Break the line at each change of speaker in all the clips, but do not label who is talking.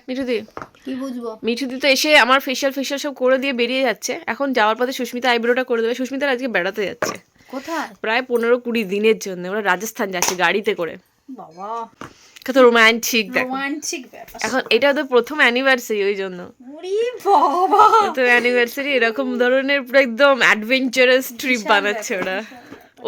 মিঠুদি
কি বুঝবো?
মিঠুদি তো এসে আমার ফেশিয়াল সব করে দিয়ে বেরিয়ে যাচ্ছে। এখন যাওয়ার পথে সুস্মিতা আইব্রোটা করে দেবে। সুস্মিতার আজকে বেড়াতে যাচ্ছে
কোথায়?
প্রায় 15-20 দিনের জন্য। ওরা রাজস্থান যাচ্ছে গাড়িতে করে।
বাবা
কত রোমান্টিক, দেখো
রোমান্টিক ব্যাপার।
এখন এটা ওদের প্রথম অ্যানিভার্সারি, ওই জন্য
ওরে বাবা
তো অ্যানিভার্সারি এরকম ধরনের পুরো একদম অ্যাডভেঞ্চারাস ট্রিপ বানাচ্ছে ওরা।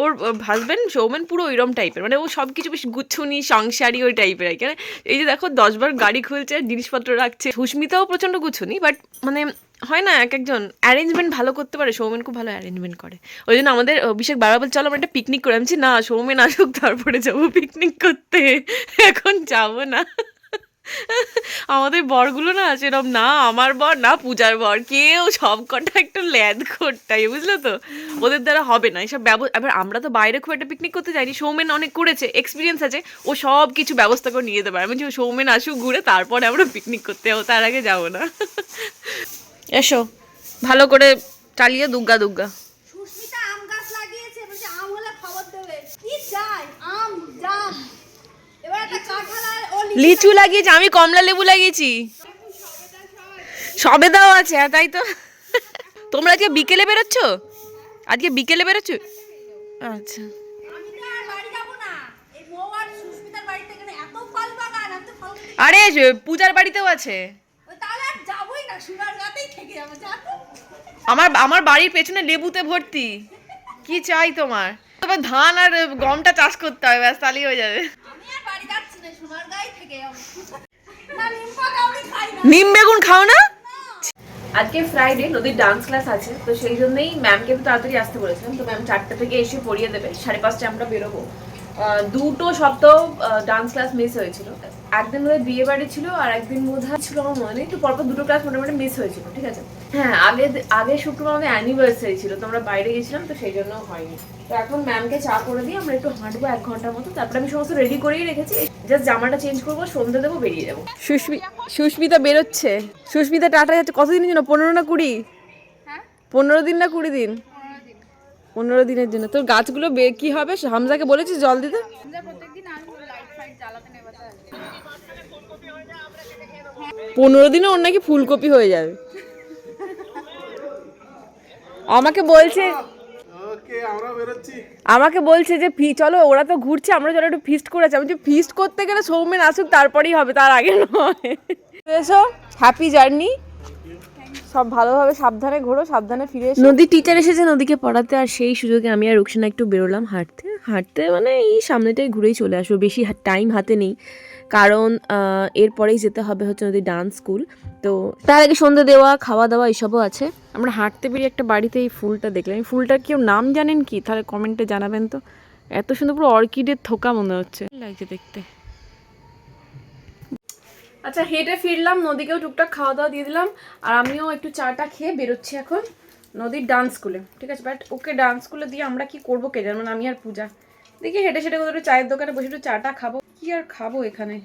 ওর হাজব্যান্ড সৌমেন পুরো ওইরকম টাইপের, মানে ও সব কিছু বেশ গুছুনি সংসারী ওই টাইপের আর কি। এই যে দেখো 10 বার গাড়ি খুলছে, জিনিসপত্র রাখছে। সুস্মিতাও প্রচণ্ড গুছুনি, বাট মানে হয় না এক একজন অ্যারেঞ্জমেন্ট ভালো করতে পারে। সৌমেন খুব ভালো অ্যারেঞ্জমেন্ট করে। ওই জন্য আমাদের অভিষেক বারবার বল চলো আমরা একটা পিকনিক করে। আমি বলছি না, সৌমেন আসুক তারপরে যাবো পিকনিক করতে, এখন যাবো না। আমাদের বরগুলো না সেরকম না, আমার বর না পূজার বর, কেউ সব কটা একটু ল্যাদ খোরটাই, বুঝলো তো? ওদের দ্বারা হবে না এসব ব্যবস্থা। এবার আমরা তো বাইরে খুব একটা পিকনিক করতে যাইনি, সৌমেন অনেক করেছে, এক্সপিরিয়েন্স আছে, ও সব কিছু ব্যবস্থা করে নিয়ে যেতে পারে। আমি বলছি সৌমেন আসুক ঘুরে তারপরে আমরা পিকনিক করতে যাবো, তার আগে যাবো না। এসো ভালো করে চালিয়ে দুগ্গা দুগ্গা।
সুস্মিতা আম গাছ লাগিয়েছে, বলছে আম হলে খবর দেবে। কি চাই? আম, জাম, এবার একটা কাঁঠাল আর ও
লিচু লাগিয়েছি, আমি কমলা লেবু লাগিয়েছি, সবেদাও আছে। হ্যাঁ তাই তো। তোমরা আজকে বিকেলে বেরোচ্ছ? আজকে বিকেলে বেরোচ্ছ? আচ্ছা
আমি তো আর বাড়ি যাবো না। এই বউ আর সুস্মিতার বাড়িতে এখানে এত ফল বাগান, আমি তো ফল খেতে।
আরে পূজার বাড়িতেও আছে।
ওই তাহলে আর যাবোই না, সোনার গাতেই থেকে যাবো। যা তো।
আমার আমার বাড়ির পেছনে লেবুতে ভর্তি। কি চাই তোমার? তবে ধান আর গমটা চাষ করতে হবে, ব্যাস তাহলেই হয়ে যাবে।
আমি আর বাড়ি যাচ্ছি না, সোনার গায়ে থেকে যাবো। না নিম্পা কাউরি খাই না।
নিম বেগুন খাও না? আজকে ফ্রাইডে, নদীর ডান্স ক্লাস আছে, তো সেই জন্যই ম্যামকে একটু তাড়াতাড়ি আসতে বলেছিলাম। তো ম্যাম 4টা থেকে এসে পড়িয়ে দেবে, 5:30 আমরা বেরোবো। 2 সপ্তাহ ডান্স ক্লাস মিস হয়েছিল। একদিন বোধহয় বিয়ে বাড়ি ছিল, আর একদিন বোধহয় ছিল আমার মনে নেই, একটু পরপর 2টো ক্লাস মোটামুটি মিস হয়েছিল, ঠিক আছে। হ্যাঁ, আগে শুক্রবার আমাদের অ্যানিভার্সারি ছিল, তো আমরা বাইরে গেছিলাম, তো সেই জন্য হয়নি। তো এখন ম্যামকে চা করে দিয়ে আমরা একটু হাঁটবো 1 ঘন্টার মতো। তারপরে আমি সমস্ত রেডি করেই রেখেছি, জাস্ট জামাটা চেঞ্জ করবো, সন্ধ্যে দেবো, বেরিয়ে যাবো। সুস্মিতা বেরোচ্ছে। সুস্মিতা টাটা যাচ্ছে। কতদিনের জন্য? 15 না 20? 15 দিন না 20 দিন? 15 দিনের জন্য। তোর গাছগুলো কি হবে? হামজাকে বলেছিস জল দিতে? 15 দিনে ওর নাকি ফুলকপি হয়ে যাবে। আমাকে বলছে যে চলো, ওরা তো ঘুরছে, আমরা চলো একটু ফিস্ট করেছি। আমি যে ফিস্ট করতে গেলে সৌমেন আসুক তারপরেই হবে, তার আগে নয়। এসো, হ্যাপি জার্নি, সব ভালোভাবে সাবধানে ঘোরো, সাবধানে ফিরে এসো। নদীর টিচার এসেছে নদীকে পড়াতে, আর সেই সুযোগে আমি আর রুকসানা একটু বেরোলাম হাঁটতে মানে এই সামনেটাই ঘুরেই চলে আসবো, বেশি টাইম হাতে নেই, কারণ এরপরেই যেতে হবে হচ্ছে নদীর ডান্স স্কুল। তো তার আগে সন্ধ্যে দেওয়া, খাওয়া দাওয়া এইসবও আছে। আমরা হাঁটতে বেরিয়ে একটা বাড়িতে এই ফুলটা দেখলাম। এই ফুলটার কেউ নাম জানেন কি? তাহলে কমেন্টে জানাবেন তো। এত সুন্দর, পুরো অর্কিডের থোকা মনে হচ্ছে, লাগছে দেখতে। আচ্ছা, হেঁটে ফিরলাম, নদীকেও টুকটাক খাওয়া দাওয়া দিয়ে দিলাম, আর আমিও একটু চাটা খেয়ে বেরোচ্ছি এখন নদীর ডান্স স্কুলে, ঠিক আছে। বাট ওকে ডান্স স্কুলে দিয়ে আমরা কি করবো কে জানো, আমি আর পূজা দেখি হেঁটে কোথাও একটু চায়ের দোকানে বসে একটু চাটা খাবো। কি আর খাবো এখানে,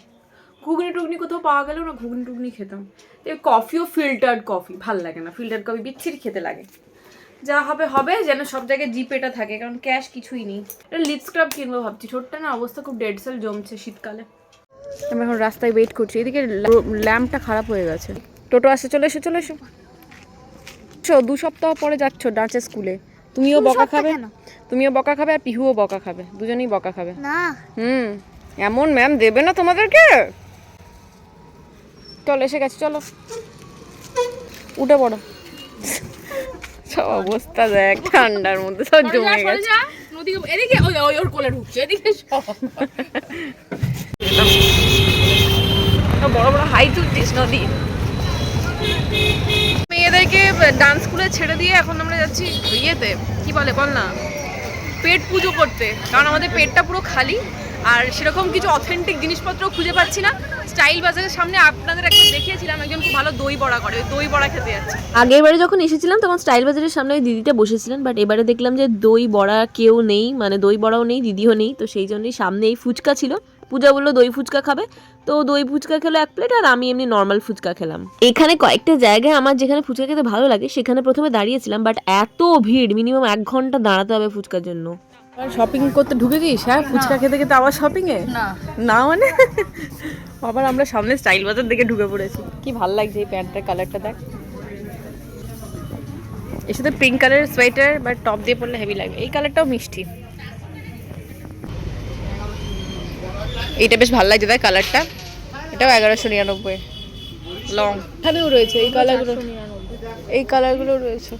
ঘুগনি টুগনি কোথাও পাওয়া গেলেও না ঘুগনি টুগনি খেতাম। এই কফিও ফিল্টার্ড কফি ভাল লাগে না, ফিল্টার্ড কফি বিচ্ছিরি খেতে লাগে। যা হবে হবে, যেন সব জায়গায় জিপেটা থাকে, কারণ ক্যাশ কিছুই নেই। লিপ স্ক্রাব কিনবো ভাবছি, ছোটটা না অবস্থা খুব ডেড সেল জমছে শীতকালে। আমি এখন রাস্তায় ওয়েট করছি, এদিকে ল্যাম্পটা খারাপ হয়ে গেছে। টোটো আসছে, চলে এসো 2 সপ্তাহ পরে যাচ্ছ ডান্সের স্কুলে। তুমিও বকা খাবে, আর পিহুও বকা খাবে, দুজনেই বকা খাবে
না।
এমন ম্যাম দেবে না তোমাদেরকে। চলো, এসে গেছে, চলো উঠে পড়ো। সব অবস্থা দেখ, ঠান্ডার মধ্যে সব জমে গেছে। এদিকে ওর কোলে ঢুকছে, এদিকে বড় বড় হাই তুলছিস নদী। মেয়েদেরকে ডান্স স্কুলে ছেড়ে দিয়ে এখন আমরা যাচ্ছি ইয়েতে, কি বল না, পেট পুজো করতে, কারণ আমাদের পেটটা পুরো খালি, আর সেরকম কিছু অথেন্টিক জিনিসপত্র খুঁজে পাচ্ছি না। স্টাইল বাজারের সামনে আপনাদের একজন দেখিয়েছিলাম, একজন খুব ভালো দই বড়া করে, ওই দই বড়া খেতে যাচ্ছে। আগের বারে যখন এসেছিলাম তখন স্টাইল বাজারের সামনে ওই দিদিটা বসেছিলেন, বাট এবারে দেখলাম যে দই বড়া কেউ নেই, মানে দই বড়াও নেই, দিদিও নেই। তো সেই জন্যই সামনে এই ফুচকা ছিল, পূজা বললো দই ফুচকা খাবে, তো দই ফুচকা খেলো 1 প্লেট, আর আমি এমনি নর্মাল ফুচকা খেলাম। এখানে কয়েকটা জায়গায় আমার যেখানে ফুচকা খেতে ভালো লাগে সেখানে প্রথমে দাঁড়িয়েছিলাম, বাট এত ভিড়, মিনিমাম 1 ঘন্টা দাঁড়াতে হবে ফুচকার জন্য। শপিং করতে ঢুকেছিস? হ্যাঁ, ফুচকা খেতে খেতে আবার শপিং এ? না মানে আবার আমরা সামনে স্টাইল বাজার দেখে ঢুকে পড়েছি। কি ভাল লাগছে এই প্যান্টটার কালারটা, দেখ। এর সাথে পিঙ্ক কালারের সোয়েটার বা টপ দিয়ে পরলে হেভি লাগবে। এই কালারটাও মিষ্টি, এইটা বেশ ভালো লাগছে দেখ কালারটা। এটাও 1199 লং। এখানেও রয়েছে এই কালারগুলো, এই কালারগুলো রয়েছে।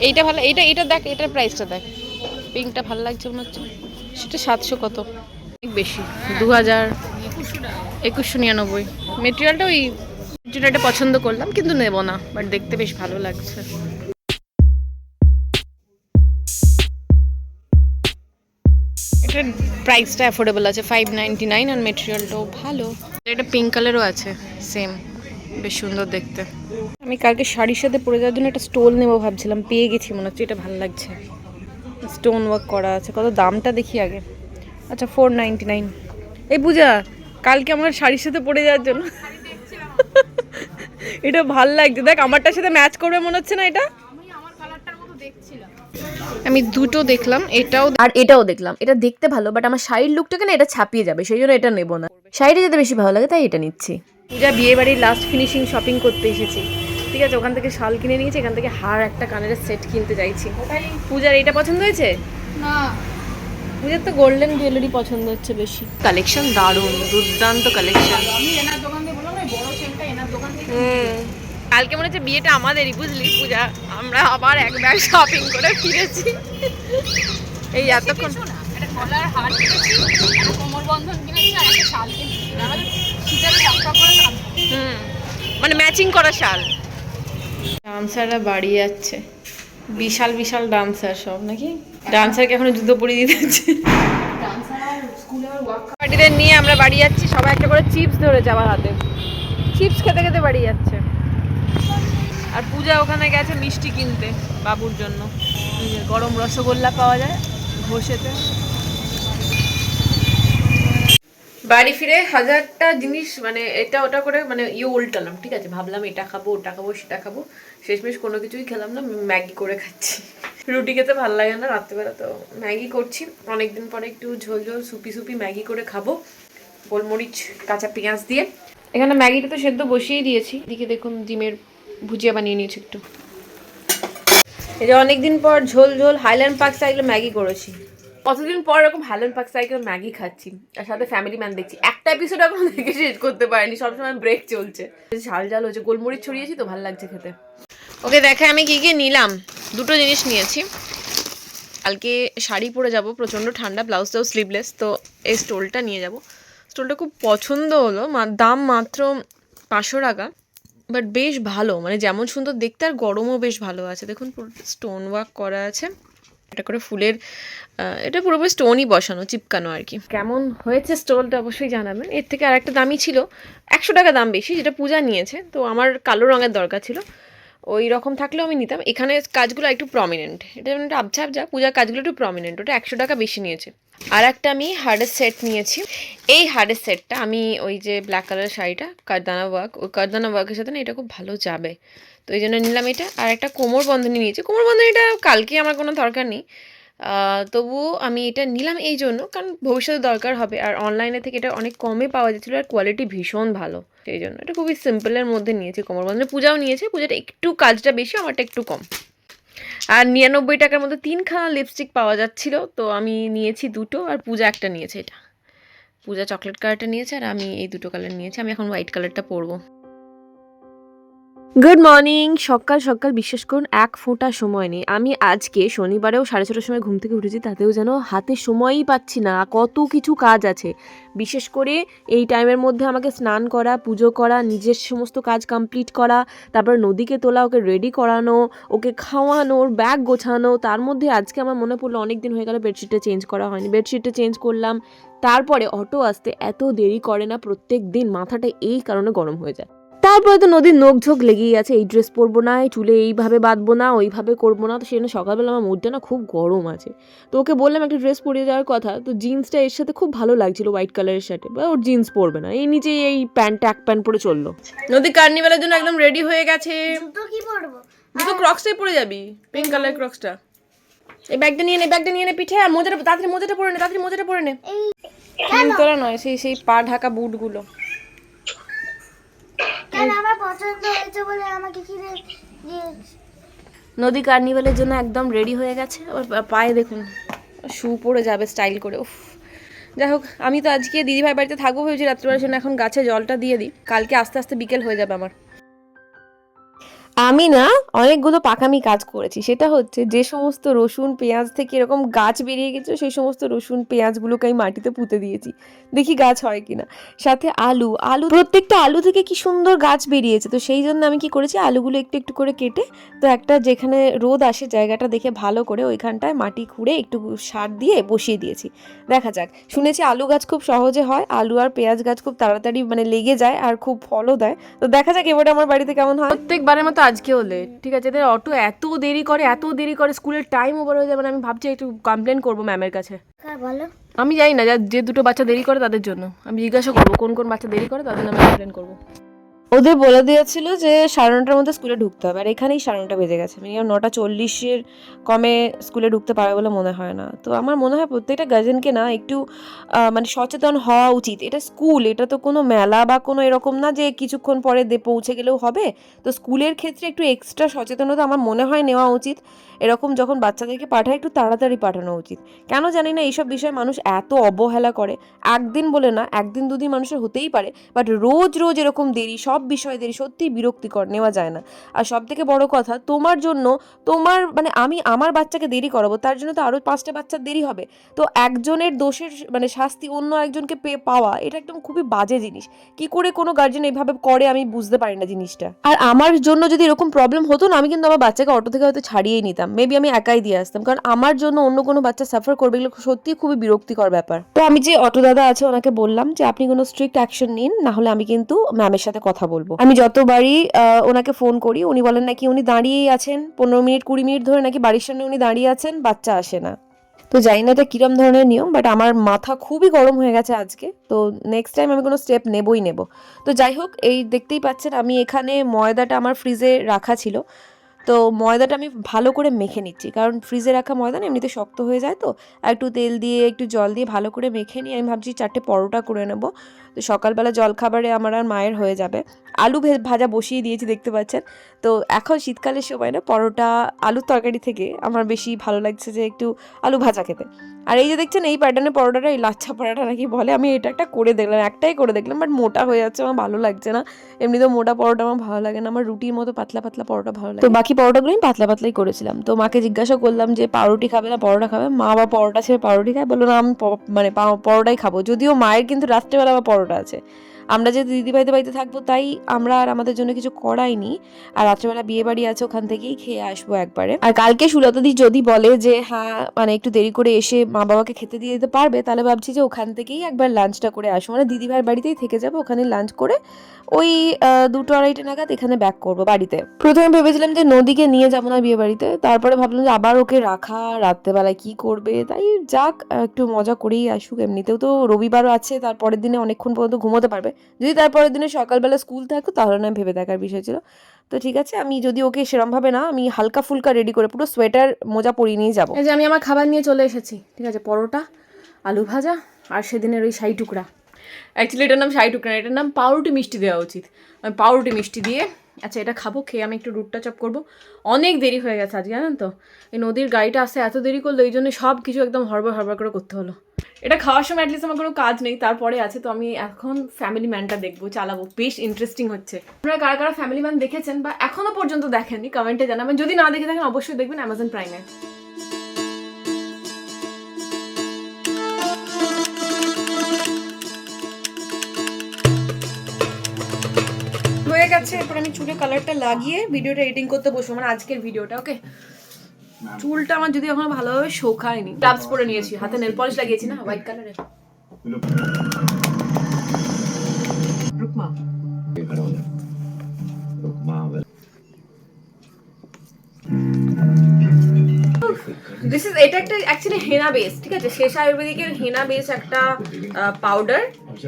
এইটা ভালো, এইটা এটা দেখ, এটার প্রাইসটা দেখ। পিঙ্কটা ভালো লাগছে মনে হচ্ছে। সেটা 700 কত, অনেক বেশি, 2199। মেটেরিয়ালটা ওই জন্য এটা পছন্দ করলাম, কিন্তু নেব না, বাট দেখতে বেশ ভালো লাগছে। এটার প্রাইসটা অ্যাফোর্ডেবল আছে, 599, আর মেটেরিয়ালটাও ভালো। এটা পিঙ্ক কালারও আছে, সেম, বেশ সুন্দর দেখতে। আমি কালকে শাড়ির সাথে পরে যাওয়ার জন্য একটা স্টোল নেবো ভাবছিলাম, পেয়ে গেছি মনে হচ্ছে। এটা ভালো লাগছে, স্টোন ওয়ার্ক করা আছে। কত দামটা দেখি আগে। আচ্ছা 499। এই পূজা, কালকে আমার শাড়ির সাথে পরে যাওয়ার জন্য এটা ভাল লাগছে দেখ, আমারটার সাথে ম্যাচ করবে মনে হচ্ছে না এটা? আমি দুটো দেখলাম, এটাও আর এটাও দেখলাম। এটা দেখতে ভালো, বাট আমার শাড়ির লুকটাকে না এটা ছাপিয়ে যাবে, সেই জন্য এটা নেবো না। শাড়িটা যেতে বেশি ভালো লাগে তাই এটা নিচ্ছি। পূজা বিয়ে বাড়ির লাস্ট ফিনিশিং শপিং করতে এসেছি, ঠিক আছে। ওখান থেকে শাল কিনে নিয়েছি, এখান থেকে হার একটা কানের সেট কিনতে চাইছি। পূজার এটা পছন্দ হয়েছে
না,
পূজার তো গোল্ডেন জুয়েলারি পছন্দ হচ্ছে বেশি। কালেকশন দারুণ, দুর্দান্ত কালেকশন। কালকে মনে হচ্ছে বিয়েটা আমাদেরই, বুঝলি পূজা। আমরা আবার এক ব্যাগ শপিং করে ফিরেছি। এই এতক্ষণ মানে ম্যাচিং করা শাল। ডান্সাররা বাড়ি যাচ্ছে, বিশাল বিশাল ডান্সার সব নাকি। ডান্সারকে এখনো জুতো পরিয়ে দিতে হচ্ছে। পার্টিদের নিয়ে আমরা বাড়ি যাচ্ছি, সবাই একটা করে চিপস ধরেছে আমার হাতে। চিপস খেতে খেতে বাড়ি যাচ্ছে। আর পূজা ওখানে গেছে মিষ্টি কিনতে বাবুর জন্য। গরম রসগোল্লা পাওয়া যায় ঘষেতে। বাড়ি ফিরে হাজারটা জিনিস মানে এটা ওটা করে মানে উল্টালাম, ঠিক আছে। ভাবলাম এটা খাবো, ওটা খাবো, সেটা খাবো, শেষমেশ কোনো কিছুই খেলাম না। ম্যাগি করে খাচ্ছি। রুটি খেতে ভালো লাগে না রাত্রেবেলা, তো ম্যাগি করছি। অনেকদিন পরে একটু ঝোল ঝোল সুপি সুপি ম্যাগি করে খাবো, গোলমরিচ কাঁচা পেঁয়াজ দিয়ে। এখানে ম্যাগিটা তো সেদ্ধ বসিয়েই দিয়েছি। এদিকে দেখুন ডিমের ভুজিয়া বানিয়ে নিয়েছি একটু। এই যে অনেকদিন পর ঝোল ঝোল হাইল্যান্ড পার্ক স্টাইলে ম্যাগি করেছি। কতদিন পর এরকম হাইল্যান্ড পার্ক স্টাইলে ম্যাগি খাচ্ছি, আর সাথে ফ্যামিলি ম্যান দেখছি। একটা এপিসোড এখনো দেখে শেষ করতে পারিনি, সবসময় ব্রেক চলছে। ঝাল ঝাল হচ্ছে, গোলমরিচ ছড়িয়েছি তো, ভালো লাগছে খেতে। ওকে দেখে আমি কি কি নিলাম। দুটো জিনিস নিয়েছি। কালকে শাড়ি পরে যাব, প্রচণ্ড ঠান্ডা, ব্লাউজটাও স্লিভলেস, তো এই স্টোলটা নিয়ে যাব। স্টোলটা খুব পছন্দ হলো, দাম মাত্র 500 টাকা, বাট বেশ ভালো, মানে যেমন সুন্দর দেখতে আর গরমও বেশ ভালো আছে। দেখুন পুরো স্টোন ওয়ার্ক করা আছে, এটা করে ফুলের, এটা পুরোপুরি স্টোনই বসানো, চিপকানো আর কি। কেমন হয়েছে স্টোলটা অবশ্যই জানাবেন। এর থেকে আর একটা দামই ছিল, 100 টাকা দাম বেশি, যেটা পূজা নিয়েছে। তো আমার কালো রঙের দরকার ছিল, ওই রকম থাকলেও আমি নিতাম। এখানে কাজগুলো একটু প্রমিনেন্ট, এটা মানে একটা আবছা আবছা, পূজার কাজগুলো একটু প্রমিনেন্ট, ওটা 100 টাকা বেশি নিয়েছে। আর একটা আমি হার্ডের সেট নিয়েছি। এই হার্ডের সেটটা আমি ওই যে ব্ল্যাক কালারের শাড়িটা কারদানা ওয়ার্ক, ওই কারদানা ওয়ার্কের সাথে না এটা খুব ভালো যাবে, তো এই জন্য নিলাম এটা। আর একটা কোমর বন্ধনী নিয়েছি। কোমর বন্ধনীটা কালকে আমার কোনো দরকার নেই, তবুও আমি এটা নিলাম এই জন্য, কারণ ভবিষ্যতে দরকার হবে। আর অনলাইনে থেকে এটা অনেক কমে পাওয়া যাচ্ছিলো, আর কোয়ালিটি ভীষণ ভালো, সেই জন্য এটা খুবই সিম্পলের মধ্যে নিয়েছি। কোমর বন্ধনী পূজাও নিয়েছে, পূজাটা একটু কাজটা বেশি, আমারটা একটু কম। আর 99 টাকার মধ্যে 3খানা লিপস্টিক পাওয়া যাচ্ছিল, তো আমি নিয়েছি দুটো, আর পূজা একটা নিয়েছে। এটা পূজা চকলেট কালারটা নিয়েছে, আর আমি এই দুটো কালার নিয়েছি। আমি এখন হোয়াইট কালারটা পরবো। Good morning. সকাল সকাল বিশ্বাস করুন এক ফোঁটা সময় নেই। আমি আজকে শনিবারেও 6:30টার সময় ঘুম থেকে উঠেছি, তাতেও যেন হাতে সময়ই পাচ্ছি না, কত কিছু কাজ আছে। বিশেষ করে এই টাইমের মধ্যে আমাকে স্নান করা, পুজো করা, নিজের সমস্ত কাজ কমপ্লিট করা, তারপর নদীকে তোলা, ওকে রেডি করানো, ওকে খাওয়ানো, ওর ব্যাগ গোছানো। তার মধ্যে আজকে আমার মনে পড়লো অনেক দিন হয়ে গেল বেডশিটটা চেঞ্জ করা হয়নি, বেডশিটটা চেঞ্জ করলাম। তারপরে অটো আসতে এত দেরি করে না প্রত্যেক দিন, মাথাটা এই কারণে গরম হয়ে যায়। তারপরে তো নদীর নোকঝোঁক লেগেই আছে, এই ড্রেস পরবো না, এই চুলে এইভাবে বাঁধবো না, ওইভাবে করবো না। তো সেজন্য সকালবেলা আমার মুডটা না খুব গরম আছে। তো ওকে বললাম একটা ড্রেস পরিয়ে যাওয়ার কথা, তো জিন্সটা এর সাথে খুব ভালো লাগছিল, হোয়াইট কালারের শার্টে। বা ওর জিন্স পরবে না, এই নিচে এই প্যান্ট এক প্যান্ট পরে চললো। নদী কার্নিভালের জন্য একদম রেডি হয়ে গেছে।
কি পরবো?
দুটো ক্রক্সটাই পরে যাবি, পিঙ্ক কালারের ক্রক্সটা। এই ব্যাগটা নিয়ে নে, ব্যাগটা নিয়ে নে পিঠে, আর মোজাটা তাড়াতাড়ি মোজাটা পরে নে, তাড়াতাড়ি মোজাটা পরে নে। হিলতলা নয়, সেই পা ঢাকা বুটগুলো।
কেন আমার পছন্দ হয়েছে বলে আমাকে কি
নদী কার্নিভালের জন্য একদম রেডি হয়ে গেছে। ওর পায়ে দেখুন শু পরে যাবে স্টাইল করে। উফ, যাই হোক, আমি তো আজকে দিদিভাই বাড়িতে থাকবো ভেবেছি রাত্রিবেলার জন্য। এখন গাছে জলটা দিয়ে দিই, কালকে আস্তে আস্তে বিকেল হয়ে যাবে আমার। আমি না অনেকগুলো পাকামি কাজ করেছি। সেটা হচ্ছে যে সমস্ত রসুন পেঁয়াজ থেকে এরকম গাছ বেরিয়ে গেছে, সেই সমস্ত রসুন পেঁয়াজগুলোকে আমি মাটিতে পুঁতে দিয়েছি, দেখি গাছ হয় কিনা। সাথে আলু প্রত্যেকটা আলু থেকে কি সুন্দর গাছ বেরিয়েছে। তো সেই জন্য আমি কি করেছি, আলুগুলো একটু একটু করে কেটে, তো একটা যেখানে রোদ আসে জায়গাটা দেখে ভালো করে ওইখানটায় মাটি খুঁড়ে একটু সার দিয়ে বসিয়ে দিয়েছি। দেখা যাক, শুনেছি আলু গাছ খুব সহজে হয়, আলু আর পেঁয়াজ গাছ খুব তাড়াতাড়ি মানে লেগে যায় আর খুব ফলও দেয়। তো দেখা যাক এবারে আমার বাড়িতে কেমন হয়। প্রত্যেকবারের মতো আজকেও লেট, ঠিক আছে। এদের অটো এত দেরি করে, স্কুলের টাইম ওভার হয়ে যাবে। আমি ভাবছি একটু কমপ্লেন করবো ম্যামের কাছে।
বলো?
আমি জানি না, যে দুটো বাচ্চা দেরি করে তাদের জন্য আমি জিজ্ঞাসা করবো কোন কোন বাচ্চা দেরি করে, তাদের নামে কমপ্লেন করবো। ওদের বলে দিয়েছিল যে 9:30টার মধ্যে স্কুলে ঢুকতে হবে, আর এখানেই 9:30 বেজে গেছে। মিনিমাম 9:40 কমে স্কুলে ঢুকতে পারবে বলে মনে হয় না। তো আমার মনে হয় প্রত্যেকটা গার্জেনকে না একটু মানে সচেতন হওয়া উচিত। এটা স্কুল, এটা তো কোনো মেলা বা কোনো এরকম না যে কিছুক্ষণ পরে পৌঁছে গেলেও হবে। তো স্কুলের ক্ষেত্রে একটু এক্সট্রা সচেতনতা আমার মনে হয় নেওয়া উচিত। এরকম যখন বাচ্চাদেরকে পাঠায় একটু তাড়াতাড়ি পাঠানো উচিত। কেন জানি না এইসব বিষয়ে মানুষ এত অবহেলা করে। একদিন বলে না, একদিন দুদিন মানুষের হতেই পারে, বাট রোজ রোজ এরকম দেরি, সব বিষয়ে দেরি, সত্যিই বিরক্তিকর, নেওয়া যায় না। আর সব থেকে বড় কথা, তোমার জন্য মানে আমি আমার বাচ্চাকে দেরি করাবো, তার জন্য তো আরও 5টা বাচ্চার দেরি হবে। তো একজনের দোষের মানে শাস্তি অন্য একজনকে পাওয়া, এটা একদম খুবই বাজে জিনিস। কি করে কোনো গার্জেন এইভাবে করে আমি বুঝতে পারি না জিনিসটা। আর আমার জন্য যদি এরকম প্রবলেম হতো না, আমি কিন্তু আমার বাচ্চাকে অটো থেকে হয়তো ছাড়িয়েই নিতাম, মেবি আমি একাই দিয়ে আসতাম। কারণ আমার জন্য অন্য কোনো বাচ্চা সাফার করবে, এগুলো সত্যিই খুবই বিরক্তিকর ব্যাপার। তো আমি যে অটো দাদা আছে ওনাকে বললাম যে আপনি কোনো স্ট্রিক্ট অ্যাকশন নিন, না হলে আমি কিন্তু ম্যামের সাথে কথা বলবো। আমি যতবারই ওনাকে ফোন করি উনি বলেন নাকি উনি দাঁড়িয়েই আছেন 15 মিনিট 20 মিনিট ধরে, নাকি বাড়ির সামনে উনি দাঁড়িয়ে আছেন, বাচ্চা আসে না। তো জানি না এটা কিরম ধরনের নিয়ম, বাট আমার মাথা খুবই গরম হয়ে গেছে আজকে। তো নেক্সট টাইম আমি কোনো স্টেপ নেবই নেব। তো যাই হোক, এই দেখতেই পাচ্ছেন আমি এখানে ময়দাটা আমার ফ্রিজে রাখা ছিল। তো ময়দাটা আমি ভালো করে মেখে নিচ্ছি, কারণ ফ্রিজে রাখা ময়দা না এমনিতে শক্ত হয়ে যায়। তো একটু তেল দিয়ে একটু জল দিয়ে ভালো করে মেখে নিয়ে আমি ভাবছি 4টে পরোটা করে নেব। তো সকালবেলা জলখাবারে আমার আর মায়ের হয়ে যাবে। আলু ভাজা বসিয়ে দিয়েছি দেখতে পাচ্ছেন। তো এখন শীতকালের সময় না পরোটা আলুর তরকারি থেকে আমার বেশি ভালো লাগছে যে একটু আলু ভাজা খেতে। আর এই যে দেখছেন এই প্যাটার্নের পরোটাটা, এই লাচ্ছা পরোটা নাকি বলে, আমি এটা একটা করে দেখলাম, একটাই করে দেখলাম, বাট মোটা হয়ে যাচ্ছে, আমার ভালো লাগছে না। এমনিতেও মোটা পরোটা আমার ভালো লাগে না, আমার রুটির মতো পাতলা পাতলা পরোটা ভালো লাগে। তো বাকি পরোটাগুলো আমি পাতলা পাতলাই করেছিলাম। তো মাকে জিজ্ঞাসা করলাম যে পাউরুটি খাবে না পরোটা খাবে। মা বা পরোটা ছেড়ে পাউরুটি খায়, বললো না আমি মানে পরোটাই খাবো। যদিও মায়ের কিন্তু রাত্রেবেলা আবার পরোটা আছে। আমরা যেহেতু দিদিভাইদের বাড়িতে থাকবো তাই আমরা আর আমাদের জন্য কিছু করাইনি। আর রাত্রেবেলা বিয়ে বাড়ি আছে, ওখান থেকেই খেয়ে আসবো একবারে। আর কালকে সুলতাদি যদি বলে যে হ্যাঁ মানে একটু দেরি করে এসে মা বাবাকে খেতে দিয়ে দিতে পারবে, তাহলে ভাবছি যে ওখান থেকেই একবার লাঞ্চটা করে আসবো। মানে দিদিভাইয়ের বাড়িতেই থেকে যাবো, ওখানে লাঞ্চ করে ওই 2-2:30 নাগাদ এখানে ব্যাক করবো বাড়িতে। প্রথমে ভেবেছিলাম যে নদীকে নিয়ে যাবো না বিয়ে বাড়িতে, তারপরে ভাবলাম যে আবার ওকে রাখা রাত্রেবেলায় কি করবে, তাই যাক একটু মজা করেই আসুক। এমনিতেও তো রবিবারও আছে, তারপরের দিনে অনেকক্ষণ পর্যন্ত ঘুমোতে পারবে। যদি তারপরের দিনে সকালবেলা স্কুল থাকতো তাহলে না ভেবে দেখার বিষয় ছিল। তো ঠিক আছে, আমি যদি ওকে সেরমভাবে না, আমি হালকা ফুলকা রেডি করে পুরো সোয়েটার মোজা পরিয়ে নিয়ে যাবো। এই যে আমি আমার খাবার নিয়ে চলে এসেছি, ঠিক আছে, পরোটা আলু ভাজা আর সেদিনের ওই শাহী টুকরা। অ্যাকচুয়ালি এটার নাম শাহী টুকরা, এটার নাম পাউরুটি মিষ্টি দেওয়া উচিত। আমি পাউরুটি মিষ্টি দিয়ে আচ্ছা এটা খাবো, খেয়ে আমি একটু রুটটা চপ করবো। অনেক দেরি হয়ে গেছে আজকে, জানেন তো এই নদীর গাড়িটা আসতে এত দেরি করলো, এই জন্য সব কিছু একদম হড়বড় করে করতে হলো। এটা খাওয়ার সময় অ্যাটলিস্ট আমার কোনো কাজ নেই, তারপরে আছে। তো আমি এখন ফ্যামিলি ম্যানটা দেখবো, চালাবো, বেশ ইন্টারেস্টিং হচ্ছে। আপনারা কারা কারা ফ্যামিলি ম্যান দেখেছেন বা এখনো পর্যন্ত দেখেননি কমেন্টে জানাবেন। যদি না দেখে থাকেন অবশ্যই দেখবেন অ্যামাজন প্রাইমে। হয়ে গেছে, এরপর আমি চুলে কালারটা লাগিয়ে ভিডিওটা এডিটিং করতে বসবো, মানে আজকের ভিডিওটা। ওকে, চুলটা আমার যদি এখনো ভালোভাবে শোকায়নি। গ্লাভস পরে নিয়েছি, হাতে নেল পলিশ লাগিয়েছি না হোয়াইট কালারের। এটা একটা অ্যাকচুয়ালি হেনা বেস, ঠিক আছে, শেষ আয়ুর্বেদিকের হেনা বেস একটা পাউডার,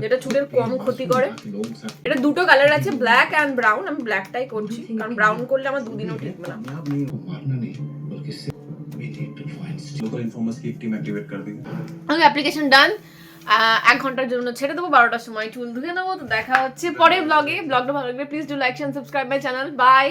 যেটা চুলের কম ক্ষতি করে। এটা দুটো কালার আছে, ব্ল্যাক অ্যান্ড ব্রাউন। আমি ব্ল্যাকটাই করছি, কারণ ব্রাউন করলে আমার দুদিনও টিকবে না। আমি অ্যাপ্লিকেশন ডান। 1 ঘন্টার জন্য ছেড়ে দেবো, 12টার সময় চুল ধুয়ে নেবো। তো দেখা হচ্ছে পরের ব্লগে। ব্লগটা ভালো লাগলে please do like and subscribe my channel. By.